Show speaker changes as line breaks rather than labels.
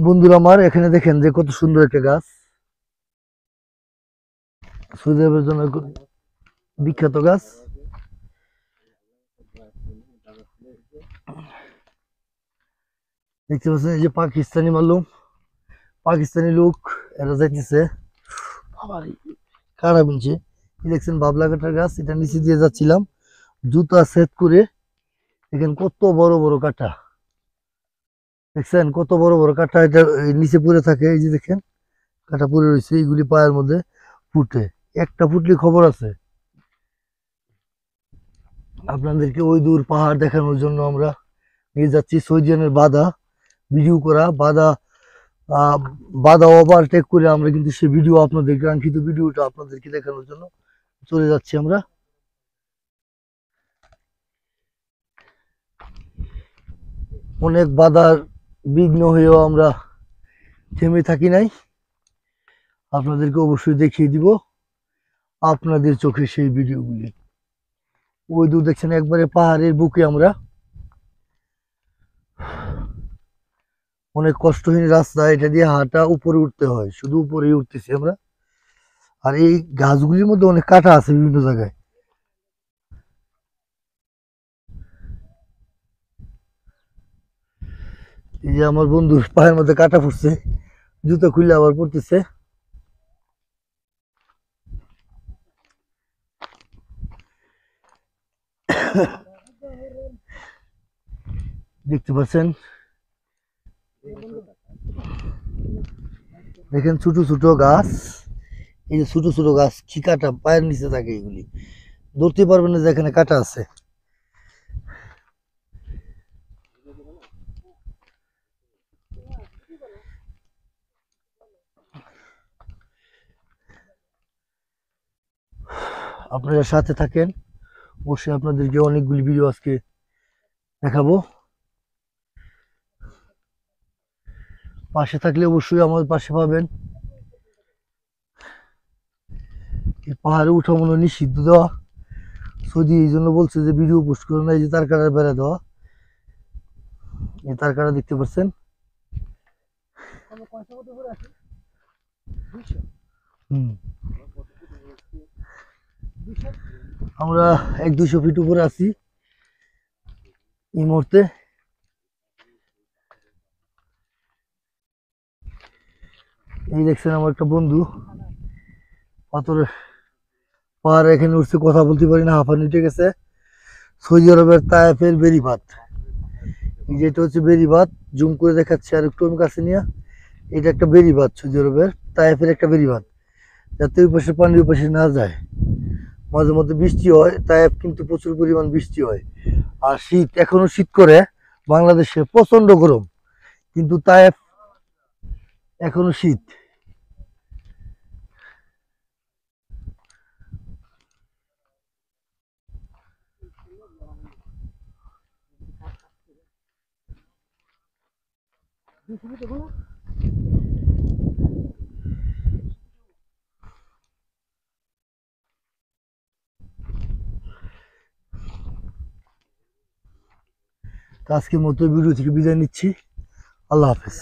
বন্ধুরা আমার এখানে দেখেন যে কত সুন্দর একটা গাছ, সৌদি আরবের জন্য বিখ্যাত গাছ। দেখতে পাচ্ছেন এই যে পাকিস্তানি মালুম, পাকিস্তানি লোক এরা যাইতেছে কারা বুনছে। দেখছেন বাবলা কাটার গাছ, এটা নিচে দিয়ে যাচ্ছিলাম জুতা সেট করে। দেখেন কত বড় বড় কাটা, দেখছেন কত বড় বড় কাটা, এটা নিচে পড়ে থাকে। এই যে দেখেন কাটা পড়ে রয়েছে, এইগুলি পায়ের মধ্যে ফুটে, একটা ফুটলি খবর আছে। আপনাদেরকে ওই দূর পাহাড় দেখানোর জন্য আমরা নিয়ে যাচ্ছি। সৌদিয়ানের বাধা ভিডিও করা, বাধা বাধা ওভারটেক করে আমরা কিন্তু সে ভিডিও আপনাদের কাঙ্ক্ষিত ভিডিওটা আপনাদেরকে দেখানোর জন্য চলে যাচ্ছি আমরা। অনেক বাধার বিঘ্ন হয়েও আমরা থেমে থাকি নাই, আপনাদেরকে অবশ্যই দেখিয়ে দিব আপনাদের চোখে সেই ভিডিওগুলি। ওই দূর দেখছেন একবারে পাহাড়ের বুকে আমরা, অনেক কষ্টহীন রাস্তা, এটা দিয়ে হাঁটা, উপরে উঠতে হয়, শুধু উপরে উঠতেছি আমরা। আর এই গাছগুলির মধ্যে অনেক কাঁটা আছে বিভিন্ন জায়গায়। এই যে আমার বন্ধুর পায়ের মধ্যে কাঁটা ফুটছে, জুতো খুললে আবার পড়তেছে। দেখতে পাচ্ছেন, দেখেন ছোট ছোট গাছ, এই যে ছোট ছোট গাছ, কি কাটা পায়ের নিচে থাকে, এগুলি ধরতে পারবেন না যে এখানে কাটা আছে। আপনারা সাথে থাকেন, অবশ্যই আপনাদেরকে অনেকগুলি ভিডিও আজকে দেখাবো। পাশে থাকলে অবশ্যই আমাদের পাশে পাবেন। এই পাহাড়ে উঠা মনে নিষিদ্ধ দেওয়া, সৌদি এই জন্য বলছে যে ভিডিও পোস্ট করে না। এই যে তার কাটার বেড়া দেওয়া, এই তার কাটা দেখতে পাচ্ছেন। আমরা 1-200 ফিট উপরে আছি এই মুহূর্তে। এই দেখছেন আমার একটা বন্ধু পাথরের পাহাড় এখানে উঠছে, কথা বলতে পারি না, হাঁপানি উঠে গেছে। সৌদি আরবের তায়েফের বেরিবাদ, এই যেটা হচ্ছে বেরিবাদ, জুম করে দেখাচ্ছে আর একটু আমি কাছে নিয়ে। এটা একটা বেরিবাদ, সৌদি আরবের তায়েফের একটা বেরিবাদ, যাতে ওই পাশে পানি ওই পাশে না যায়। মাঝে মধ্যে বৃষ্টি হয়, তায়েফ কিন্তু প্রচুর পরিমাণ বৃষ্টি হয়। আর শীত, এখনো শীত করে বাংলাদেশে, প্রচন্ড গরম, কিন্তু তায়েফ এখনো শীত। আজকের মতো ভিডিও থেকে বিদায় নিচ্ছি। আল্লাহ হাফেজ।